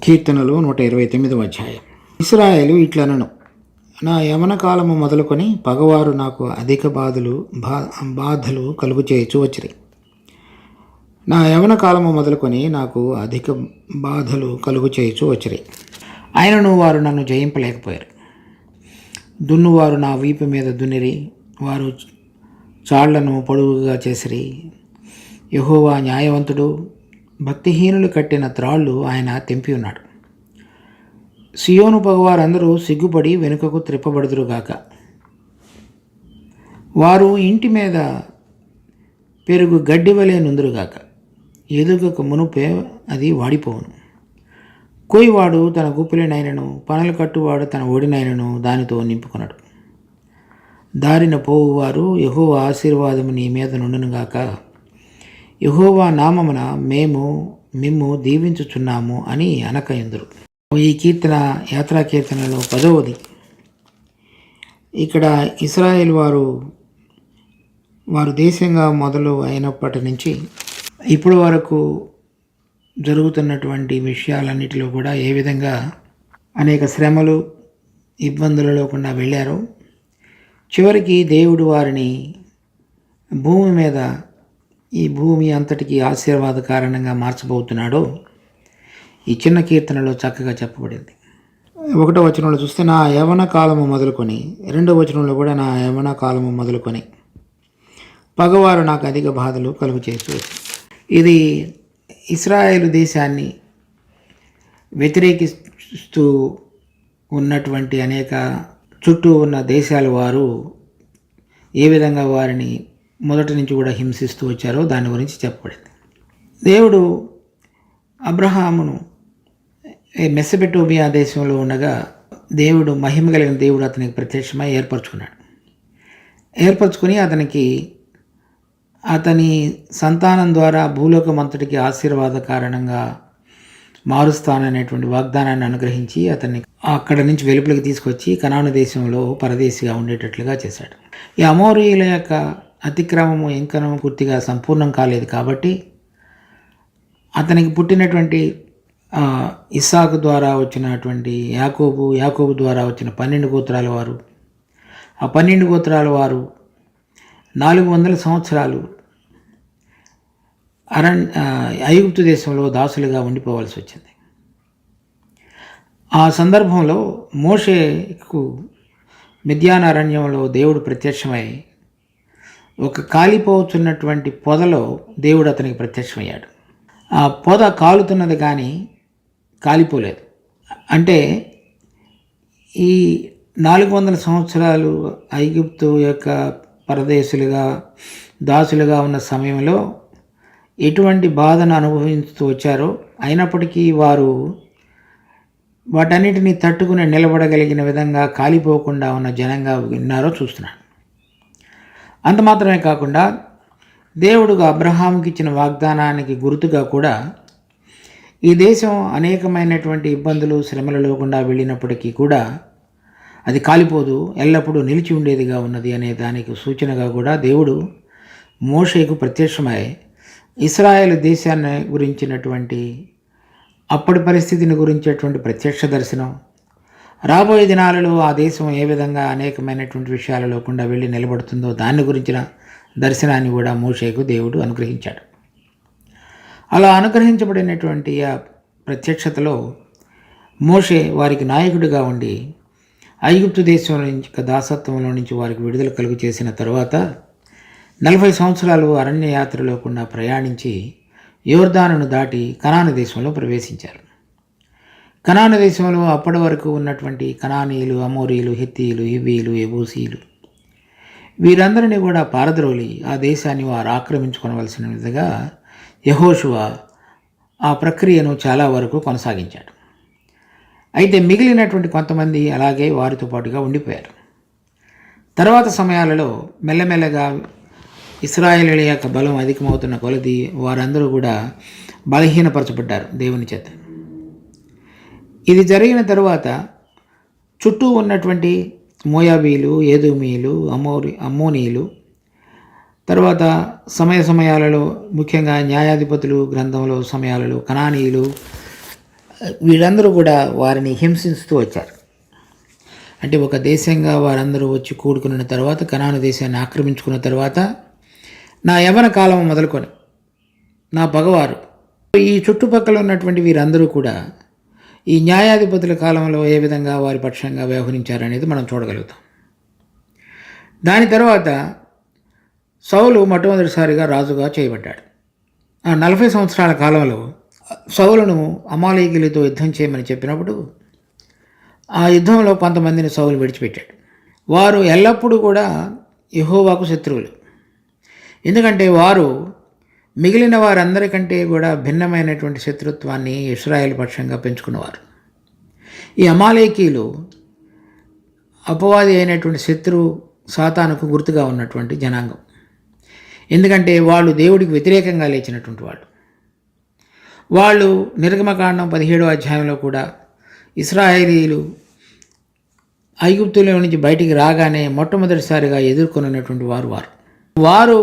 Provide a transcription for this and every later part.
కీర్తనలు 129వ అధ్యాయం. ఇశ్రాయేలు ఇట్లనను, నా యవన కాలము మొదలుకొని పగవారు నాకు అధిక బాధలు కలుగు చేయుచు వచ్చిరి. నా యవన కాలము మొదలుకొని నాకు అధిక బాధలు కలుగు చేయుచు వచ్చిరి. ఆయనను వారు నన్ను జయింపలేకపోయారు. దున్నువారు నా వీపు మీద దున్నిరి, వారు చాళ్లను పొడవుగా చేసిరి. యెహోవా న్యాయవంతుడు, భక్తిహీనులు కట్టిన త్రాళ్ళు ఆయన తెంపి ఉన్నాడు. సియోను పగవారందరూ సిగ్గుపడి వెనుకకు త్రిప్పబడుదురుగాక. వారు ఇంటి మీద పెరుగు గడ్డి వలె నుందురుగాక. ఎదుగక మునుపే అది వాడిపోవును. కోయివాడు తన గుప్పిలినైనను, పనలు కట్టువాడు తన ఒడినైనను దానితో నింపుకున్నాడు. దారిన పోవువారు యెహోవా ఆశీర్వాదము నీ మీద నుండునుగాక, యెహోవా నామమున మిమ్ము దీవించుచున్నాము అని అనక ఎందురు. ఈ కీర్తన యాత్రా కీర్తనలో 10వది. ఇక్కడ ఇశ్రాయేల్ వారు దేశంగా మొదలు అయినప్పటి నుంచి ఇప్పటి వరకు జరుగుతున్నటువంటి విషయాలన్నిటిలో కూడా ఏ విధంగా అనేక శ్రమలు ఇబ్బందులు లేకుండా వెళ్ళారో, చివరికి దేవుడు వారిని భూమి మీద, ఈ భూమి అంతటికి ఆశీర్వాద కారణంగా మార్చబోతున్నాడో ఈ చిన్న కీర్తనలో చక్కగా చెప్పబడింది. 1వ వచనంలో చూస్తే నా యవన కాలము మొదలుకొని, 2వ వచనంలో కూడా నా యవన కాలము మొదలుకొని పగవారు నాకు అధిక బాధలు కలుగు చేస్తూ, ఇది ఇశ్రాయేలు దేశాన్ని వ్యతిరేకిస్తూ ఉన్నటువంటి అనేక చుట్టూ ఉన్న దేశాల వారు ఏ విధంగా వారిని మొదటి నుంచి కూడా హింసిస్తూ వచ్చారో దాని గురించి చెప్పబడింది. దేవుడు అబ్రహామును మెసపెటోమియా దేశంలో ఉండగా దేవుడు మహిమ కలిగిన దేవుడు అతనికి ప్రత్యక్షమై ఏర్పరచుకొని అతని సంతానం ద్వారా భూలోకం అంతటికి ఆశీర్వాద కారణంగా మారుస్తాననేటువంటి వాగ్దానాన్ని అనుగ్రహించి అతన్ని అక్కడ నుంచి వెలుపలికి తీసుకొచ్చి కనాను దేశంలో పరదేశిగా ఉండేటట్లుగా చేశాడు. ఈ అమోరీయుల యొక్క అతిక్రమము ఇంకనూ పూర్తిగా సంపూర్ణం కాలేదు కాబట్టి అతనికి పుట్టినటువంటి ఇస్సాకు ద్వారా వచ్చినటువంటి యాకోబు ద్వారా వచ్చిన 12 గోత్రాల వారు, ఆ 12 గోత్రాల వారు 400 సంవత్సరాలు ఐగుప్తు దేశంలో దాసులుగా ఉండిపోవాల్సి వచ్చింది. ఆ సందర్భంలో మోషేకు మిద్యాన అరణ్యంలో దేవుడు ప్రత్యక్షమై ఒక కాలిపోతున్నటువంటి పొదలో దేవుడు అతనికి ప్రత్యక్షమయ్యాడు. ఆ పొద కాలుతున్నది కానీ కాలిపోలేదు. అంటే ఈ 400 సంవత్సరాలు ఐగుప్తు యొక్క పరదేశులుగా దాసులుగా ఉన్న సమయంలో ఎటువంటి బాధను అనుభవిస్తూ వచ్చారో, అయినప్పటికీ వారు వాటన్నిటిని తట్టుకుని నిలబడగలిగిన విధంగా కాలిపోకుండా ఉన్న జనంగా ఉన్నారో చూస్తున్నాను. అంత మాత్రమే కాకుండా దేవుడుగా అబ్రహాముకి ఇచ్చిన వాగ్దానానికి గుర్తుగా కూడా ఈ దేశం అనేకమైనటువంటి ఇబ్బందులు శ్రమలు లేకుండా వెళ్ళినప్పటికీ కూడా అది కాలిపోదు, ఎల్లప్పుడూ నిలిచి ఉండేదిగా ఉన్నది అనే దానికి సూచనగా కూడా దేవుడు మోషేకు ప్రత్యక్షమై ఇశ్రాయేలు దేశాన్ని గురించినటువంటి అప్పటి పరిస్థితిని గురించేటువంటి ప్రత్యక్ష దర్శనం, రాబోయే దినాలలో ఆ దేశం ఏ విధంగా అనేకమైనటువంటి విషయాలు లేకుండా వెళ్ళి నిలబడుతుందో దాన్ని గురించిన దర్శనాన్ని కూడా మోషేకు దేవుడు అనుగ్రహించాడు. అలా అనుగ్రహించబడినటువంటి ఆ ప్రత్యక్షతలో మోషే వారికి నాయకుడిగా ఉండి ఐగుప్తు దేశం నుంచి దాసత్వంలో నుంచి వారికి విడుదల కలుగు చేసిన తర్వాత 40 సంవత్సరాలు అరణ్య యాత్ర లేకుండా ప్రయాణించి యోర్దానును దాటి కనాను దేశంలో ప్రవేశించారు. కనాను దేశంలో అప్పటి వరకు ఉన్నటువంటి కనానీయులు, అమోరీలు, హెత్తీయులు, హివ్వీలు, యెబూసీలు వీరందరినీ కూడా పారద్రోలి ఆ దేశాన్ని వారు ఆక్రమించుకోవలసిన విధంగా యెహోషువ ఆ ప్రక్రియను చాలా వరకు కొనసాగించాడు. అయితే మిగిలినటువంటి కొంతమంది అలాగే వారితో పాటుగా ఉండిపోయారు. తర్వాత సమయాలలో మెల్లమెల్లగా ఇశ్రాయేలీయుల యొక్క బలం అధికమవుతున్న కొలది వారందరూ కూడా బలహీనపరచబడ్డారు దేవుని చేత. ఇది జరిగిన తరువాత చుట్టూ ఉన్నటువంటి మోయాబీలు, ఏదోమీయులు, అమ్మోనీయులు, తర్వాత సమయాలలో ముఖ్యంగా న్యాయాధిపతులు గ్రంథంలో సమయాలలో కనానీయులు, వీళ్ళందరూ కూడా వారిని హింసిస్తూ వచ్చారు. అంటే ఒక దేశంగా వారందరూ వచ్చి కూడుకున్న తర్వాత, కనాను దేశాన్ని ఆక్రమించుకున్న తర్వాత, నా యవ్వన కాలం మొదలుకొని నా పగవారు ఈ చుట్టుపక్కల ఉన్నటువంటి వీరందరూ కూడా ఈ న్యాయాధిపతుల కాలంలో ఏ విధంగా వారి పక్షంగా వ్యవహరించారనేది మనం చూడగలుగుతాం. దాని తర్వాత సౌలు మొట్టమొదటిసారిగా రాజుగా చేయబడ్డాడు. ఆ 40 సంవత్సరాల కాలంలో సౌలును అమాలేకీయులతో యుద్ధం చేయమని చెప్పినప్పుడు ఆ యుద్ధంలో కొంతమందిని సౌలు విడిచిపెట్టాడు. వారు ఎల్లప్పుడూ కూడా యెహోవాకు శత్రువులు. ఎందుకంటే వారు మిగిలిన వారందరికంటే కూడా భిన్నమైనటువంటి శత్రుత్వాన్ని ఇశ్రాయేల్ పక్షంగా పెంచుకున్నవారు. ఈ అమాలేకీయులు అపవాది అయినటువంటి శత్రువు సాతానుకు గుర్తుగా ఉన్నటువంటి జనాంగం. ఎందుకంటే వాళ్ళు దేవుడికి వ్యతిరేకంగా లేచినటువంటి వాళ్ళు నిర్గమకాండం 17వ అధ్యాయంలో కూడా ఇశ్రాయేలీయులు ఐగుప్తులో నుంచి బయటికి రాగానే మొట్టమొదటిసారిగా ఎదుర్కొన్నటువంటి వారు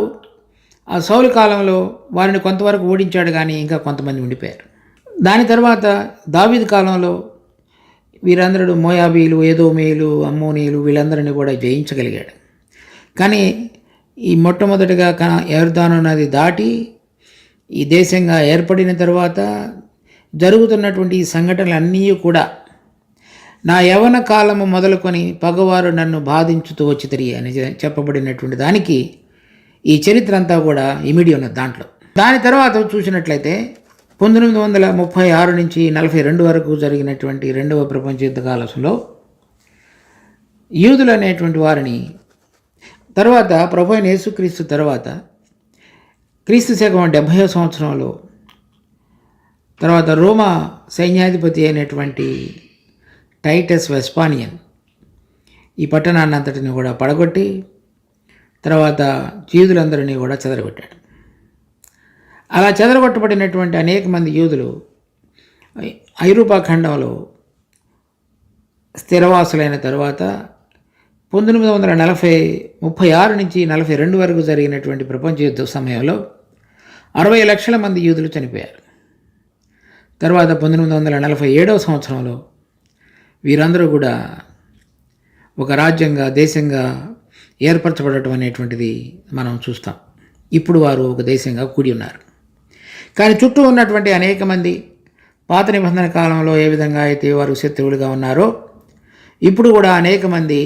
ఆ సౌలు కాలంలో వారిని కొంతవరకు ఓడించాడు, కానీ ఇంకా కొంతమంది ఉండిపోయారు. దాని తర్వాత దావీదు కాలంలో వీరందరూ మోయాబీలు, ఏదోమీయులు, అమ్మోనీయులు వీళ్ళందరినీ కూడా జయించగలిగాడు. కానీ ఈ మొట్టమొదటిగా యొర్దాను నది దాటి ఈ దేశంగా ఏర్పడిన తర్వాత జరుగుతున్నటువంటి ఈ సంఘటనలన్నీ కూడా నా యవ్వన కాలము మొదలుకొని పగవారు నన్ను బాధించుతూ వచ్చి అని చెప్పబడినటువంటి దానికి ఈ చరిత్ర అంతా కూడా ఇమిడి ఉన్నది దాంట్లో. దాని తర్వాత చూసినట్లయితే 1936 నుంచి 42 వరకు జరిగినటువంటి రెండవ ప్రపంచ యుద్ధ కాలంలో యూదులు అనేటువంటి వారిని తర్వాత ప్రభు అయిన యేసుక్రీస్తు తర్వాత క్రీస్తు శకం 70వ సంవత్సరంలో తర్వాత రోమా సైన్యాధిపతి అయినటువంటి టైటస్ వెస్పానియన్ ఈ పట్టణాన్ని అంతటిని కూడా పడగొట్టి తర్వాత యూదులందరినీ కూడా చెదరగొట్టాడు. అలా చెదరగొట్టబడినటువంటి అనేక మంది యూదులు ఐరోపా ఖండంలో స్థిరవాసులైన తర్వాత 1936 నుంచి 42 వరకు జరిగినటువంటి ప్రపంచ యుద్ధ సమయంలో 60 లక్షల మంది యూదులు చనిపోయారు. తర్వాత 1947వ సంవత్సరంలో వీరందరూ కూడా ఒక రాజ్యంగా, దేశంగా ఏర్పరచబడటం అనేటువంటిది మనం చూస్తాం. ఇప్పుడు వారు ఒక దేశంగా కూడి ఉన్నారు. కానీ చుట్టూ ఉన్నటువంటి అనేక మంది పాత నిబంధన కాలంలో ఏ విధంగా అయితే వారు శత్రువులుగా ఉన్నారో ఇప్పుడు కూడా అనేక మంది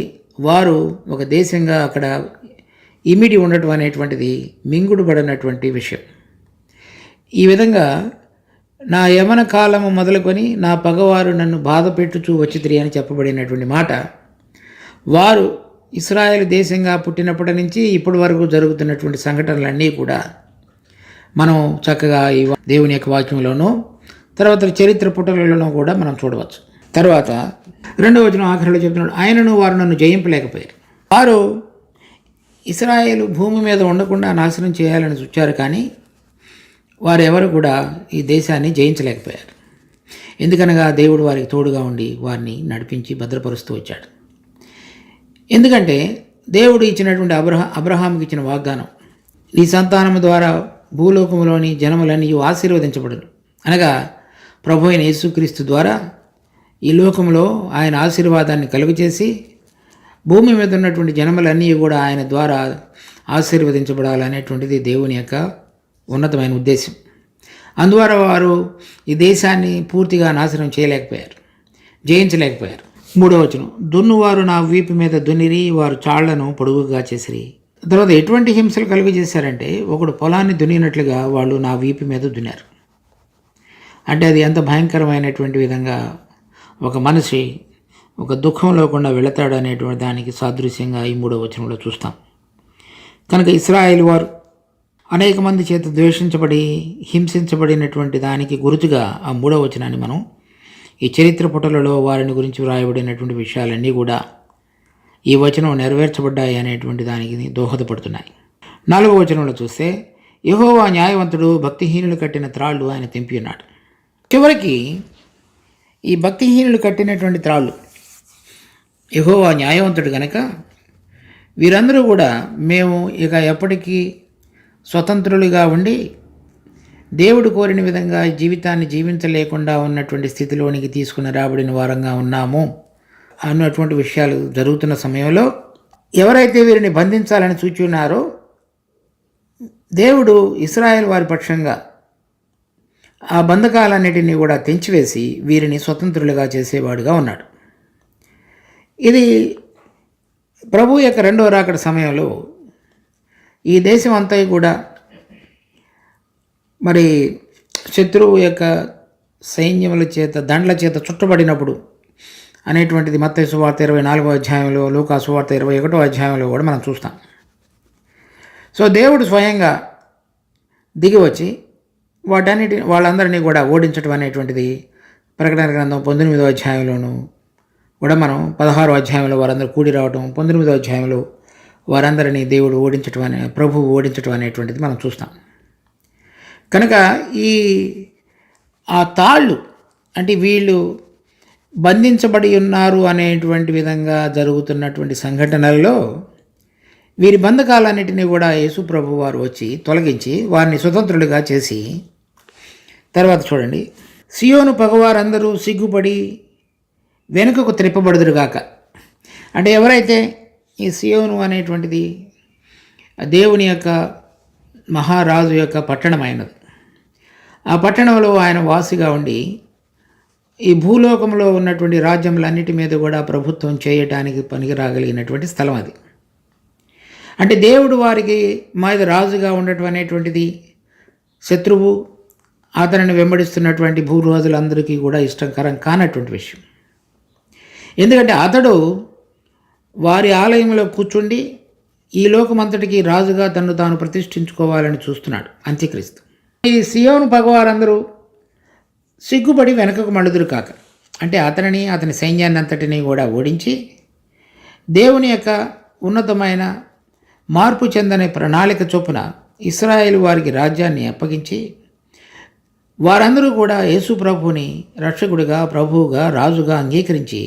వారు ఒక దేశంగా అక్కడ ఇమిడి ఉండటం అనేటువంటిది మింగుడుబడినటువంటి విషయం. ఈ విధంగా నా యవన కాలము మొదలుకొని నా పగవారు నన్ను బాధ పెట్టుచూ వచ్చితిరి అని చెప్పబడినటువంటి మాట వారు ఇశ్రాయేలు దేశంగా పుట్టినప్పటి నుంచి ఇప్పటి వరకు జరుగుతున్నటువంటి సంఘటనలన్నీ కూడా మనం చక్కగా ఈ దేవుని యొక్క వాక్యంలోనూ తర్వాత చరిత్ర పుటలలోనూ కూడా మనం చూడవచ్చు. తర్వాత 2వ వచనం ఆఖరిలో చెప్తున్నాడు, ఆయనను వారు నన్ను జయింపలేకపోయారు. వారు ఇశ్రాయేలు భూమి మీద ఉండకుండా నాశనం చేయాలని చూచారు, కానీ వారు ఎవరు కూడా ఈ దేశాన్ని జయించలేకపోయారు. ఎందుకనగా దేవుడు వారికి తోడుగా ఉండి వారిని నడిపించి భద్రపరుస్తూ వచ్చాడు. ఎందుకంటే దేవుడు ఇచ్చినటువంటి అబ్రహాముకి ఇచ్చిన వాగ్దానం, నీ సంతానము ద్వారా భూలోకంలోని జనములన్నీ ఆశీర్వదించబడును అనగా ప్రభు అయిన యేసుక్రీస్తు ద్వారా ఈ లోకంలో ఆయన ఆశీర్వాదాన్ని కలుగచేసి భూమి మీద ఉన్నటువంటి జనములన్నీ కూడా ఆయన ద్వారా ఆశీర్వదించబడాలనేటువంటిది దేవుని యొక్క ఉన్నతమైన ఉద్దేశం. అందువల్ల వారు ఈ దేశాన్ని పూర్తిగా నాశనం చేయలేకపోయారు, జయించలేకపోయారు. 3వ వచనం, దున్నువారు నా వీపు మీద దున్నిరి, వారు చాళ్లను పొడుగుగా చేసిరి. తర్వాత ఎటువంటి హింసలు కలుగజేశారంటే, ఒకడు పొలాన్ని దున్నినట్లుగా వాళ్ళు నా వీపు మీద దున్నారు. అంటే అది ఎంత భయంకరమైనటువంటి విధంగా ఒక మనిషి ఒక దుఃఖం లేకుండా వెళతాడు అనేటువంటి దానికి సాదృశ్యంగా ఈ 3వ వచనంలో చూస్తాం. కనుక ఇశ్రాయేలు వారు అనేక మంది చేత ద్వేషించబడి హింసించబడినటువంటి దానికి గుర్తుగా ఆ 3వ వచనాన్ని మనం ఈ చరిత్ర పుటలలో వారిని గురించి వ్రాయబడినటువంటి విషయాలన్నీ కూడా ఈ వచనం నెరవేర్చబడ్డాయి అనేటువంటి దానికి దోహదపడుతున్నాయి. 4వ వచనంలో చూస్తే, యెహోవా న్యాయవంతుడు, భక్తిహీనులు కట్టిన త్రాళ్ళు ఆయన తెంపి ఉన్నాడు. చివరికి ఈ భక్తిహీనులు కట్టినటువంటి త్రాళ్ళు యెహోవా న్యాయవంతుడు కనుక వీరందరూ కూడా మేము ఇక ఎప్పటికీ స్వతంత్రులుగా ఉండి దేవుడు కోరిన విధంగా జీవితాన్ని జీవించలేకుండా ఉన్నటువంటి స్థితిలోనికి తీసుకుని రాబడిన వారంగా ఉన్నాము అన్నటువంటి విషయాలు జరుగుతున్న సమయంలో ఎవరైతే వీరిని బంధించాలని చూచున్నారో దేవుడు ఇశ్రాయేల్ వారి పక్షంగా ఆ బంధకాలన్నిటినీ కూడా తెంచివేసి వీరిని స్వతంత్రులుగా చేసేవాడుగా ఉన్నాడు. ఇది ప్రభు యొక్క రెండవ రాకడ సమయంలో ఈ దేశం అంతా కూడా మరి శత్రువు యొక్క సైన్యముల చేత దండ్ల చేత చుట్టబడినప్పుడు అనేటువంటిది మత్తయి సువార్త 24వ అధ్యాయంలో, లూకా సువార్త 21వ అధ్యాయంలో కూడా మనం చూస్తాం. సో దేవుడు స్వయంగా దిగి వచ్చి వాళ్ళందరినీ కూడా ఓడించడం అనేటువంటిది ప్రకటన గ్రంథం 19వ అధ్యాయంలోనూ కూడా మనం 16వ అధ్యాయంలో వారందరూ కూడి రావడం, 19వ అధ్యాయంలో వారందరినీ దేవుడు ప్రభువు ఓడించడం అనేటువంటిది మనం చూస్తాం. కనుక ఆ తాళ్ళు అంటే వీళ్ళు బంధించబడి ఉన్నారు అనేటువంటి విధంగా జరుగుతున్నటువంటి సంఘటనల్లో వీరి బంధకాలన్నిటినీ కూడా యేసు ప్రభు వారు వచ్చి తొలగించి వారిని స్వతంత్రులుగా చేసి తర్వాత చూడండి, సియోను పగవారందరూ సిగ్గుపడి వెనుకకు త్రిప్పబడుదురుగాక. అంటే ఎవరైతే ఈ సియోను అనేటువంటిది దేవుని యొక్క మహారాజు యొక్క పట్టణమైనది, ఆ పట్టణంలో ఆయన వాసిగా ఉండి ఈ భూలోకంలో ఉన్నటువంటి రాజ్యములన్నిటి మీద కూడా ప్రభుత్వం చేయటానికి పనికిరాగలిగినటువంటి స్థలం అది. అంటే దేవుడు వారికి మీద రాజుగా ఉండటం అనేటువంటిది శత్రువు అతనిని వెంబడిస్తున్నటువంటి భూరాజులందరికీ కూడా ఇష్టకరం కానటువంటి విషయం. ఎందుకంటే అతడు వారి ఆలయంలో కూర్చుండి ఈ లోకమంతటికి రాజుగా తను తాను ప్రతిష్ఠించుకోవాలని చూస్తున్నాడు అంత్యక్రీస్తు. ఈ సియోను పగవారందరూ సిగ్గుపడి వెనకకు మళ్ళుదురు కాక, అంటే అతని సైన్యాన్ని అంతటినీ కూడా ఓడించి దేవుని యొక్క ఉన్నతమైన మార్పు చెందని ప్రణాళిక చొప్పున ఇశ్రాయేలు వారికి రాజ్యాన్ని అప్పగించి వారందరూ కూడా యేసు ప్రభువుని రక్షకుడిగా, ప్రభువుగా, రాజుగా అంగీకరించి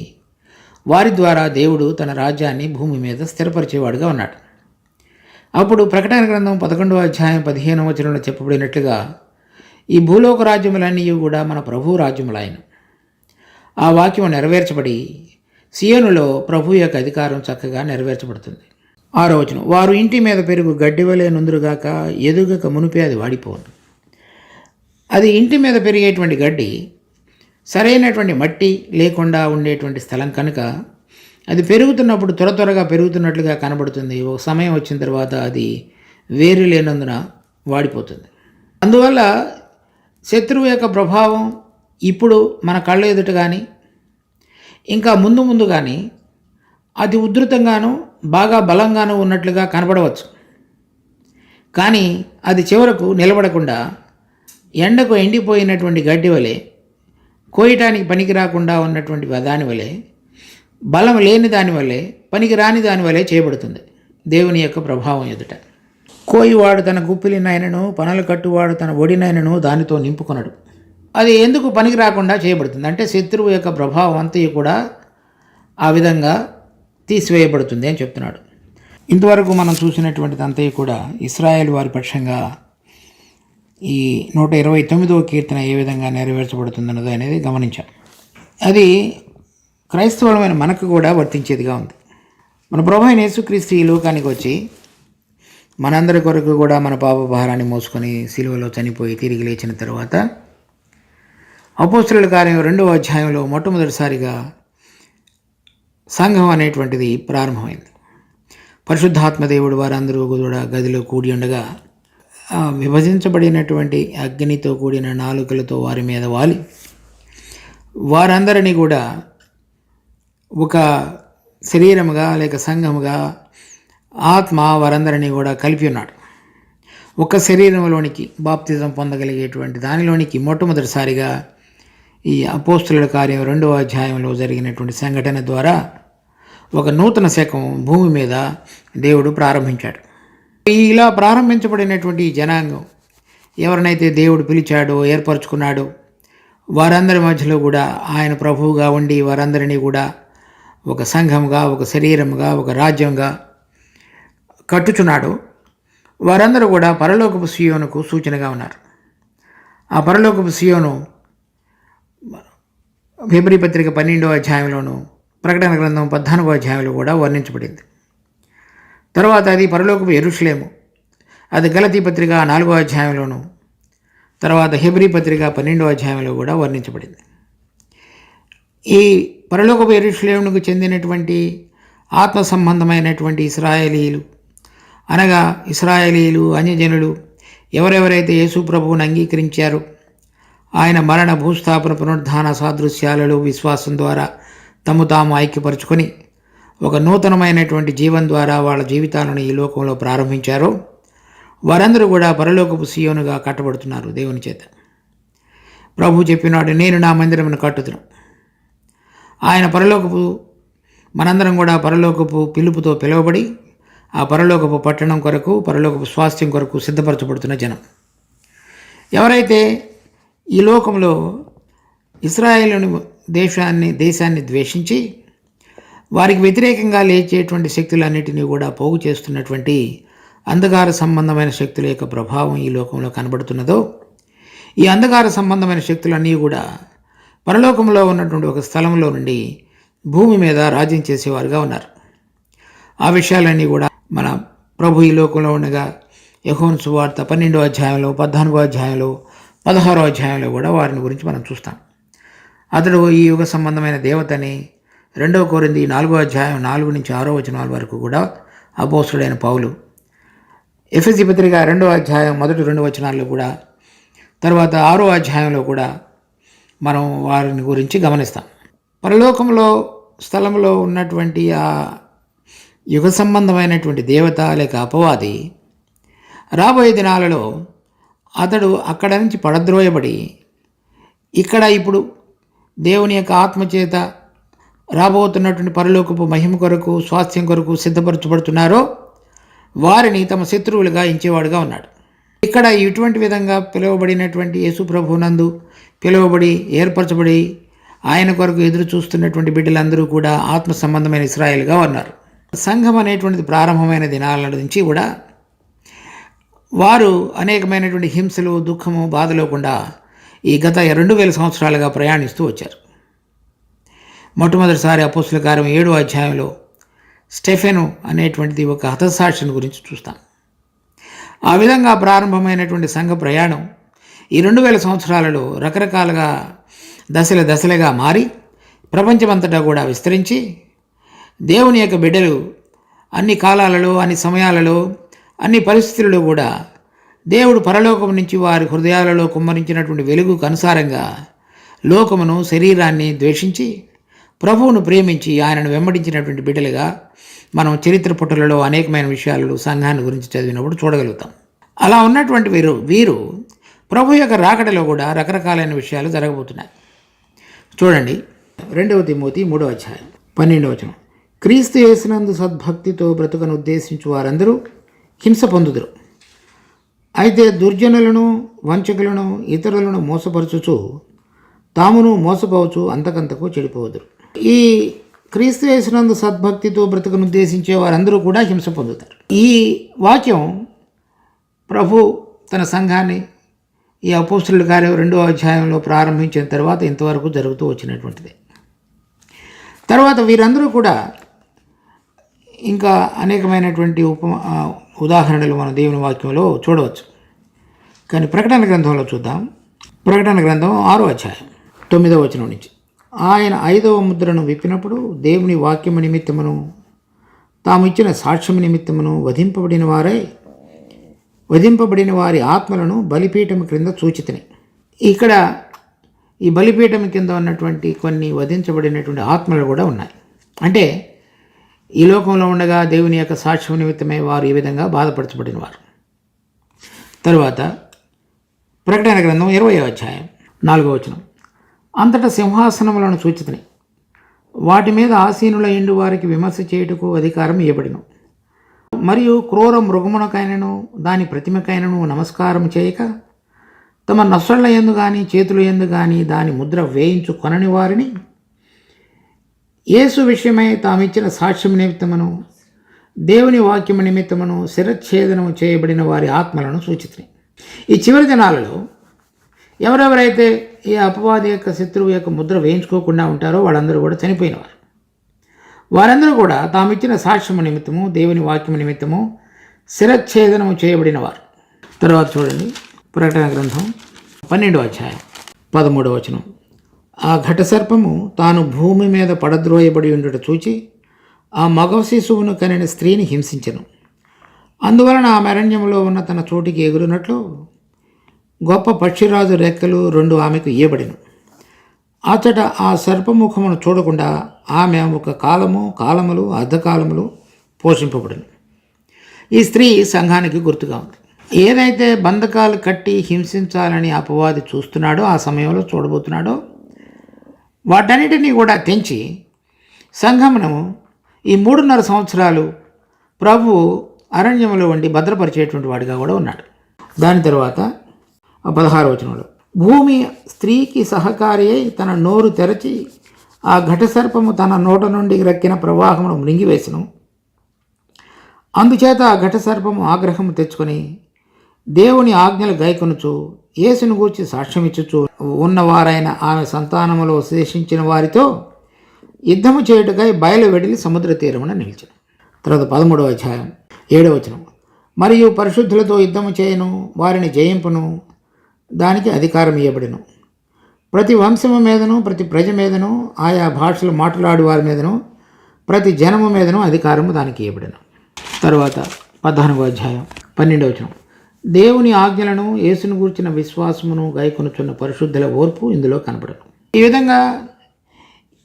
వారి ద్వారా దేవుడు తన రాజ్యాన్ని భూమి మీద స్థిరపరిచేవాడుగా ఉన్నాడు. అప్పుడు ప్రకటన గ్రంథం 11వ అధ్యాయం 15వ వచనంలో చెప్పబడినట్లుగా ఈ భూలోక రాజ్యములన్నీ కూడా మన ప్రభు రాజ్యములైన ఆ వాక్యం నెరవేర్చబడి సియోనులో ప్రభు యొక్క అధికారం చక్కగా నెరవేర్చబడుతుంది. 6వ వచనం, వారు ఇంటి మీద పెరుగు గడ్డివలే నుందురుగాక, ఎదుగక మునిపే అది వాడిపోను. అది ఇంటి మీద పెరిగేటువంటి గడ్డి సరైనటువంటి మట్టి లేకుండా ఉండేటువంటి స్థలం కనుక అది పెరుగుతున్నప్పుడు త్వరగా పెరుగుతున్నట్లుగా కనబడుతుంది. ఒక సమయం వచ్చిన తర్వాత అది వేరు లేనందున వాడిపోతుంది. అందువల్ల శత్రువు యొక్క ప్రభావం ఇప్పుడు మన కళ్ళ ఎదుట కానీ ఇంకా ముందు కానీ అది ఉధృతంగాను బాగా బలంగాను ఉన్నట్లుగా కనబడవచ్చు. కానీ అది చివరకు నిలబడకుండా ఎండకు ఎండిపోయినటువంటి గడ్డి వలె, కోయటానికి పనికి రాకుండా ఉన్నటువంటి దాని వలె, బలం లేని దాని వల్లే, పనికి రాని దాని వల్లే చేయబడుతుంది దేవుని యొక్క ప్రభావం ఎదుట. కోయివాడు తన గుప్పిలినైనను పనులు కట్టువాడు తన ఒడినైనను దానితో నింపుకొనడు. అది ఎందుకు పనికి రాకుండా చేయబడుతుంది అంటే శత్రువు యొక్క ప్రభావం అంతా కూడా ఆ విధంగా తీసివేయబడుతుంది అని చెప్తున్నాడు. ఇంతవరకు మనం చూసినటువంటిది అంతా కూడా ఇశ్రాయేలు వారి పక్షంగా ఈ 129వ కీర్తన ఏ విధంగా నెరవేర్చబడుతుందన్నదో అనేది గమనించాం. అది క్రైస్తవులమైన మనకు కూడా వర్తించేదిగా ఉంది. మన ప్రభు అయిన యేసుక్రీస్తు ఈ లోకానికి వచ్చి మనందరి కొరకు కూడా మన పాప భారాన్ని మోసుకొని సిలువలో చనిపోయి తిరిగి లేచిన తర్వాత అపోస్తలుల కార్యం 2వ అధ్యాయంలో మొట్టమొదటిసారిగా సంఘం అనేటువంటిది ప్రారంభమైంది. పరిశుద్ధాత్మ దేవుడు వారందరూ కూడా గదిలో కూడి ఉండగా విభజించబడినటువంటి అగ్నితో కూడిన నాలుకలతో వారి మీద వాలి వారందరినీ కూడా ఒక శరీరముగా లేక సంఘముగా ఆత్మ వారందరినీ కూడా కలిపి ఉన్నాడు. ఒక శరీరంలోనికి బాప్తిజం పొందగలిగేటువంటి దానిలోనికి మొట్టమొదటిసారిగా ఈ అపోస్తలుల కార్యం 2వ అధ్యాయంలో జరిగినటువంటి సంఘటన ద్వారా ఒక నూతన శకం భూమి మీద దేవుడు ప్రారంభించాడు. ఇలా ప్రారంభించబడినటువంటి ఈ జనాంగం ఎవరినైతే దేవుడు పిలిచాడో, ఏర్పరచుకున్నాడో, వారందరి మధ్యలో కూడా ఆయన ప్రభువుగా ఉండి వారందరినీ కూడా ఒక సంఘంగా, ఒక శరీరంగా, ఒక రాజ్యంగా కట్టుచున్నాడు. వారందరూ కూడా పరలోకపు సియోనుకు సూచనగా ఉన్నారు. ఆ పరలోకపు సియోను ఫిబ్రవరి పత్రిక 12వ అధ్యాయంలోను, ప్రకటన గ్రంథం 14వ అధ్యాయంలో కూడా వర్ణించబడింది. తర్వాత అది పరలోకపు యెరూషలేము, అది గలతీ పత్రిక 4వ అధ్యాయంలోను, తర్వాత హెబ్రీ పత్రిక 12వ అధ్యాయంలో కూడా వర్ణించబడింది. ఈ పరలోకపు యెరూషలేమునకు చెందినటువంటి ఆత్మ సంబంధమైనటువంటి ఇశ్రాయేలీయులు, అనగా ఇశ్రాయేలీయులు, అన్యజనులు ఎవరెవరైతే యేసు ప్రభువును అంగీకరించారో, ఆయన మరణ, భూస్థాపన, పునరుద్ధాన సాదృశ్యాలలో విశ్వాసం ద్వారా తమ తాము ఐక్యపరుచుకొని ఒక నూతనమైనటువంటి జీవం ద్వారా వాళ్ళ జీవితాలను ఈ లోకంలో ప్రారంభించారో వారందరూ కూడా పరలోకపు సియోనుగా కట్టబడుతున్నారు దేవుని చేత. ప్రభు చెప్పినాడు, నేను నా మందిరమును కట్టుదును. ఆయన పరలోకపు, మనందరం కూడా పరలోకపు పిలుపుతో పిలువబడి ఆ పరలోకపు పట్టణం కొరకు, పరలోకపు స్వాస్థ్యం కొరకు సిద్ధపరచబడుతున్న జనం. ఎవరైతే ఈ లోకంలో ఇశ్రాయేలు దేశాన్ని ద్వేషించి వారికి వ్యతిరేకంగా లేచేటువంటి శక్తులన్నిటినీ కూడా పోగు చేస్తున్నటువంటి అంధకార సంబంధమైన శక్తుల యొక్క ప్రభావం ఈ లోకంలో కనబడుతున్నదో, ఈ అంధకార సంబంధమైన శక్తులన్నీ కూడా పరలోకంలో ఉన్నటువంటి ఒక స్థలంలో నుండి భూమి మీద రాజ్యం చేసేవారుగా ఉన్నారు. ఆ విషయాలన్నీ కూడా మన ప్రభు ఈ లోకంలో ఉండగా యోహాను సువార్త 12వ అధ్యాయంలో, 14వ అధ్యాయంలో, 16వ అధ్యాయంలో కూడా వారిని గురించి మనం చూస్తాం. అతడు ఈ యుగ సంబంధమైన దేవతని 2వ కొరింథీ 4వ అధ్యాయం 4 నుంచి 6వ వచనాల వరకు కూడా అపోస్తుడైన పౌలు, ఎఫెసీ పత్రిక 2వ అధ్యాయం మొదటి 2 వచనాల్లో కూడా, తర్వాత 6వ అధ్యాయంలో కూడా మనం వారిని గురించి గమనిస్తాం. పరలోకంలో స్థలంలో ఉన్నటువంటి ఆ యుగ సంబంధమైనటువంటి దేవత లేక అపవాది రాబోయే దినాలలో అతడు అక్కడ నుంచి పడద్రోయబడి ఇక్కడ ఇప్పుడు దేవుని యొక్క ఆత్మచేత రాబోతున్నటువంటి పరలోకపు మహిమ కొరకు, స్వాస్థ్యం కొరకు సిద్ధపరచబడుతున్నారో వారిని తమ శత్రువులుగా ఎంచేవాడుగా ఉన్నాడు. ఇక్కడ ఇటువంటి విధంగా పిలువబడినటువంటి యేసు ప్రభువునందు పిలువబడి ఏర్పరచబడి ఆయన కొరకు ఎదురు చూస్తున్నటువంటి బిడ్డలందరూ కూడా ఆత్మ సంబంధమైన ఇశ్రాయేలుగా ఉన్నారు. సంఘం అనేటువంటిది ప్రారంభమైన దినాల నుంచి కూడా వారు అనేకమైనటువంటి హింసలు, దుఃఖము, బాధలో కూడా ఈ గత 2000 సంవత్సరాలుగా ప్రయాణిస్తూ వచ్చారు. మొట్టమొదటిసారి అపోస్తుల కార్యం 7వ అధ్యాయంలో స్టెఫెను అనేటువంటిది ఒక హతసాక్షిని గురించి చూస్తాం. ఆ విధంగా ప్రారంభమైనటువంటి సంఘ ప్రయాణం ఈ 2000 సంవత్సరాలలో రకరకాలుగా దశలుగా మారి ప్రపంచమంతటా కూడా విస్తరించి దేవుని యొక్క బిడ్డలు అన్ని కాలాలలో, అన్ని సమయాలలో, అన్ని పరిస్థితులలో కూడా దేవుడు పరలోకం నుంచి వారి హృదయాలలో కుమ్మరించినటువంటి వెలుగుకు అనుసారంగా లోకమును, శరీరాన్ని ద్వేషించి ప్రభువును ప్రేమించి ఆయనను వెంబడించినటువంటి బిడ్డలుగా మనం చరిత్ర పుటలలో అనేకమైన విషయాలు సంఘాన్ని గురించి చదివినప్పుడు చూడగలుగుతాం. అలా ఉన్నటువంటి వీరు ప్రభు యొక్క రాకడలో కూడా రకరకాలైన విషయాలు జరగబోతున్నాయి. చూడండి, 2వ తిమోతి 3వ అధ్యాయం 12వ వచనం. క్రీస్తు యేసునందు సద్భక్తితో బ్రతుకను ఉద్దేశించు వారందరూ హింస పొందుదురు. అయితే దుర్జనులను, వంచకులను, ఇతరులను మోసపరచుచు తామును మోసపోవచ్చు, అంతకంతకు చెడిపోదురు. ఈ క్రీస్తు యేసునందు సద్భక్తితో బ్రతుకను ఉద్దేశించే వారందరూ కూడా హింస పొందుతారు. ఈ వాక్యం ప్రభు తన సంఘాన్ని ఈ అపోస్తుల కార్యం 2వ అధ్యాయంలో ప్రారంభించిన తర్వాత ఇంతవరకు జరుగుతూ వచ్చినటువంటిది. తర్వాత వీరందరూ కూడా ఇంకా అనేకమైనటువంటి ఉదాహరణలు మన దేవుని వాక్యంలో చూడవచ్చు. కానీ ప్రకటన గ్రంథంలో చూద్దాం. ప్రకటన గ్రంథం 6వ అధ్యాయం 9వ వచనం నుంచి, ఆయన 5వ ముద్రను విప్పినప్పుడు దేవుని వాక్యము నిమిత్తమును తాము ఇచ్చిన సాక్ష్యము నిమిత్తమును వధింపబడిన వారి ఆత్మలను బలిపీఠం క్రింద చూచితిని. ఇక్కడ ఈ బలిపీఠం కింద ఉన్నటువంటి కొన్ని వధించబడినటువంటి ఆత్మలు కూడా ఉన్నాయి. అంటే ఈ లోకంలో ఉండగా దేవుని యొక్క సాక్ష్యం నిమిత్తమే వారు ఈ విధంగా బాధపరచబడిన వారు. తరువాత ప్రకటన గ్రంథం 20వ అధ్యాయం 4వ వచనం, అంతటా సింహాసనములను చూచితిని, వాటి మీద ఆసీనుల ఎండు వారికి విమర్శ చేయుటకు అధికారం ఇవ్వబడిను. మరియు క్రూర మృగమునకైనను దాని ప్రతిమకైనను నమస్కారం చేయక తమ నొసళ్ల యందు కానీ చేతుల యందు కానీ దాని ముద్ర వేయించు కొనని వారిని యేసు విషయమై తామిచ్చిన సాక్ష్యం నిమిత్తమును దేవుని వాక్యము నిమిత్తమును శిరచ్ఛేదనము చేయబడిన వారి ఆత్మలను సూచితిని. ఈ చివరి దినాలలో ఎవరెవరైతే ఈ అపవాది యొక్క శత్రువు యొక్క ముద్ర వేయించుకోకుండా ఉంటారో వాళ్ళందరూ కూడా చనిపోయినవారు. వారందరూ కూడా తామిచ్చిన సాక్ష్యము నిమిత్తము, దేవుని వాక్యము నిమిత్తము శిరచ్ఛేదనము చేయబడినవారు. తర్వాత చూడండి, ప్రకటన గ్రంథం 12వ అధ్యాయం 13వ వచనం. ఆ ఘటసర్పము తాను భూమి మీద పడద్రోయబడి ఉండుట చూచి ఆ మగ శిశువును కనిన స్త్రీని హింసించెను. అందువలన ఆమె అరణ్యములో ఉన్న తన చోటికి ఎగురునట్లు గొప్ప పక్షిరాజు రెక్కలు 2 ఆమెకు ఇయ్యబడిను. అచట ఆ సర్పముఖమును చూడకుండా ఆమె ఒక కాలములు అర్ధకాలములు పోషింపబడిను. ఈ స్త్రీ సంఘానికి గుర్తుగా ఉంది. ఏదైతే బంధకాలు కట్టి హింసించాలని అపవాది చూస్తున్నాడో, ఆ సమయంలో చూడబోతున్నాడో, వాటన్నిటినీ కూడా తెంచి సంఘమును ఈ 3.5 సంవత్సరాలు ప్రభు అరణ్యంలో ఉండి భద్రపరిచేటువంటి వాడిగా కూడా ఉన్నాడు. దాని తర్వాత 16వ వచనంలో, భూమి స్త్రీకి సహకారి అయి తన నోరు తెరచి ఆ ఘటసర్పము తన నోట నుండి రక్కిన ప్రవాహమును మృంగివేసెను. అందుచేత ఆ ఘటసర్పము ఆగ్రహము తెచ్చుకొని దేవుని ఆజ్ఞలు గైకొనుచు యేసును గూర్చి సాక్ష్యమిచ్చుచు ఉన్నవారైన ఆమె సంతానములో శేషించిన వారితో యుద్ధము చేయుటకై బయలు వెడిలి సముద్ర తీరమున నిలిచెను. తర్వాత 13వ అధ్యాయం 7వ వచనం, మరియు పరిశుద్ధులతో యుద్ధము చేయను, వారిని జయింపును, దానికి అధికారం ఇవ్వబడిను. ప్రతి వంశము మీదను, ప్రతి ప్రజ మీదను, ఆయా భాషలు మాట్లాడు వారి మీదను, ప్రతి జనము మీదను అధికారము దానికి ఇవ్వబడిను. తర్వాత 14వ అధ్యాయం 12వ వచనం, దేవుని ఆజ్ఞలను యేసును గూర్చిన విశ్వాసమును గైకొనుచున్న పరిశుద్ధుల ఓర్పు ఇందులో కనబడను. ఈ విధంగా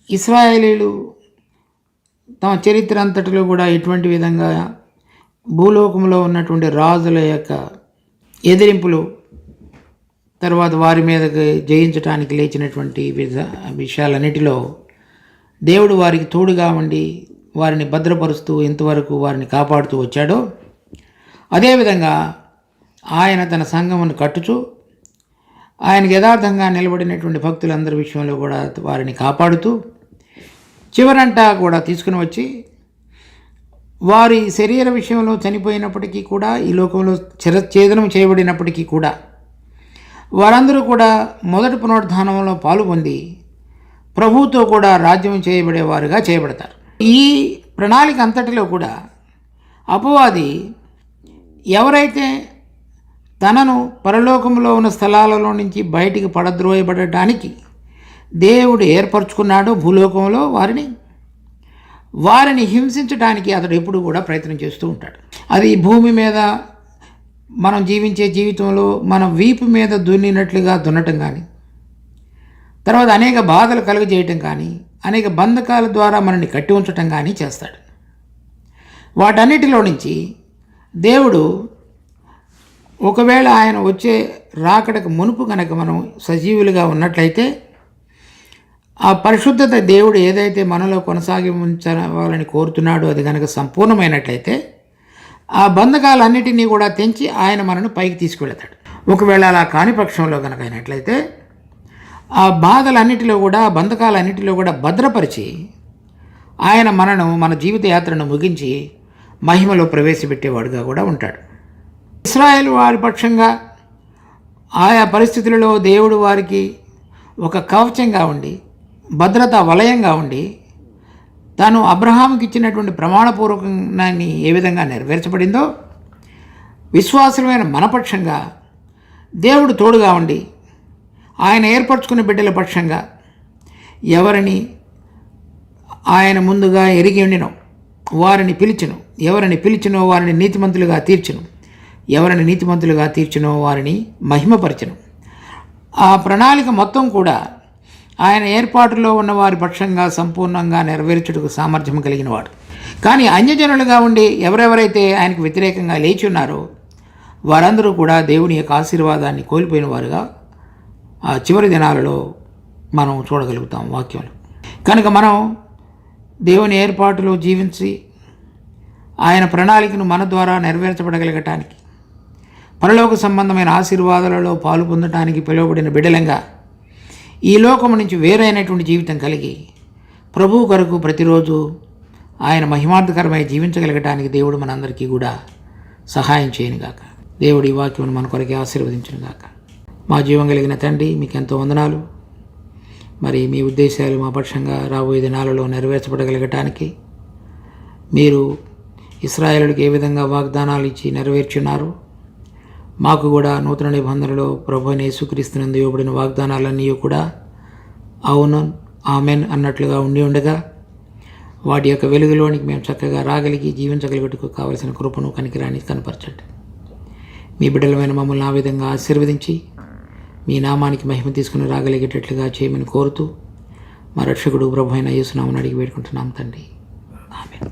ఇశ్రాయేలీలు తమ చరిత్ర అంతటిలో కూడా ఇటువంటి విధంగా భూలోకంలో ఉన్నటువంటి రాజుల యొక్క ఎదిరింపులు, తర్వాత వారి మీదకి జయించడానికి లేచినటువంటి విషయాలన్నిటిలో దేవుడు వారికి తోడుగా ఉండి వారిని భద్రపరుస్తూ ఇంతవరకు వారిని కాపాడుతూ వచ్చాడో, అదేవిధంగా ఆయన తన సంఘమును కట్టుచూ ఆయనకు యథార్థంగా నిలబడినటువంటి భక్తులందరి విషయంలో కూడా వారిని కాపాడుతూ చివరంటా కూడా తీసుకుని వచ్చి వారి శరీర విషయంలో చనిపోయినప్పటికీ కూడా, ఈ లోకంలో చిరఛేదనం చేయబడినప్పటికీ కూడా వారందరూ కూడా మొదటి పునరుద్ధానంలో పాలు పొంది ప్రభువుతో కూడా రాజ్యం చేయబడేవారుగా చేయబడతారు. ఈ ప్రణాళిక అంతటిలో కూడా అపవాది ఎవరైతే తనను పరలోకంలో ఉన్న స్థలాలలో నుంచి బయటికి పడద్రోయబడటానికి దేవుడు ఏర్పరచుకున్నాడో భూలోకంలో వారిని హింసించడానికి అతడు ఎప్పుడు కూడా ప్రయత్నం చేస్తూ ఉంటాడు. అది భూమి మీద మనం జీవించే జీవితంలో మనం వీపు మీద దున్నినట్లుగా దున్నటం కానీ, తర్వాత అనేక బాధలు కలుగజేయటం కానీ, అనేక బంధకాల ద్వారా మనల్ని కట్టి ఉంచటం కానీ చేస్తాడు. వాటన్నిటిలో నుంచి దేవుడు ఒకవేళ ఆయన వచ్చే రాకడకు మునుపు కనుక మనం సజీవులుగా ఉన్నట్లయితే, ఆ పరిశుద్ధత దేవుడు ఏదైతే మనలో కొనసాగి ఉంచాలని కోరుతున్నాడో అది కనుక సంపూర్ణమైనట్లయితే ఆ బంధకాలన్నిటినీ కూడా తెంచి ఆయన మనను పైకి తీసుకువెళతాడు. ఒకవేళ అలా కాని పక్షంలో కనుక అయినట్లయితే ఆ బాధలన్నిటిలో కూడా, బంధకాలన్నిటిలో కూడా భద్రపరిచి ఆయన మన జీవిత యాత్రను ముగించి మహిమలో ప్రవేశపెట్టేవాడుగా కూడా ఉంటాడు. ఇశ్రాయేలు వారి పక్షంగా ఆయా పరిస్థితులలో దేవుడు వారికి ఒక కవచంగా ఉండి, భద్రతా వలయంగా ఉండి, తాను అబ్రహాముకి ఇచ్చినటువంటి ప్రమాణపూర్వకాన్ని ఏ విధంగా నెరవేర్చబడిందో, విశ్వాసమైన మనపక్షంగా దేవుడు తోడుగా ఉండి ఆయన ఏర్పరచుకున్న బిడ్డల పక్షంగా ఎవరిని ఆయన ముందుగా ఎరిగి ఉండినో వారిని పిలిచెను, ఎవరిని పిలిచినో వారిని నీతిమంతులుగా తీర్చెను, ఎవరిని నీతిమంతులుగా తీర్చినో వారిని మహిమపరచెను. ఆ ప్రణాళిక మొత్తం కూడా ఆయన ఏర్పాటులో ఉన్న వారి పక్షంగా సంపూర్ణంగా నెరవేర్చుటకు సామర్థ్యం కలిగిన వాడు. కానీ అన్యజనులుగా ఉండి ఎవరెవరైతే ఆయనకు వ్యతిరేకంగా లేచి ఉన్నారో వారందరూ కూడా దేవుని యొక్క ఆశీర్వాదాన్ని కోల్పోయిన వారుగా ఆ చివరి దినాలలో మనం చూడగలుగుతాం వాక్యంలో. కనుక మనం దేవుని ఏర్పాటులో జీవించి ఆయన ప్రణాళికను మన ద్వారా నెరవేర్చబడగలగటానికి, పరలోక సంబంధమైన ఆశీర్వాదాలలో పాలు పొందటానికి పిలువబడిన బిడ్డలంగా ఈ లోకము నుంచి వేరైనటువంటి జీవితం కలిగి ప్రభువు కొరకు ప్రతిరోజు ఆయన మహిమార్థకరమై జీవించగలగటానికి దేవుడు మనందరికీ కూడా సహాయం చేయనుగాక. దేవుడి వాక్యమును మన కొరకే ఆశీర్వదించునుగాక. మా జీవం కలిగిన తండ్రి, మీకు ఎంతో వందనాలు. మరి మీ ఉద్దేశాలు మా పక్షంగా రాబోయే దినాలలో నెరవేర్చబడగలగటానికి మీరు ఇశ్రాయేలుడికి ఏ విధంగా వాగ్దానాలు ఇచ్చి నెరవేర్చున్నారు, మాకు కూడా నూతన నిబంధనలో ప్రభువైన యేసుక్రీస్తునందు ఇవ్వబడిన వాగ్దానాలన్నీ కూడా అవును, ఆమెన్ అన్నట్లుగా ఉండి ఉండగా వాటి యొక్క వెలుగులోనికి మేము చక్కగా రాగలిగి జీవించగలిగటకు కావలసిన కృపను కనికరాన్ని కనపరచండి. మీ బిడ్డలమైన మమ్మల్ని ఆ విధంగా ఆశీర్వదించి మీ నామానికి మహిమ తీసుకుని రాగలిగేటట్లుగా చేయమని కోరుతూ మా రక్షకుడు ప్రభువైన యేసు నామమున అడిగి వేడుకుంటున్నాం తండ్రి. ఆమేన్.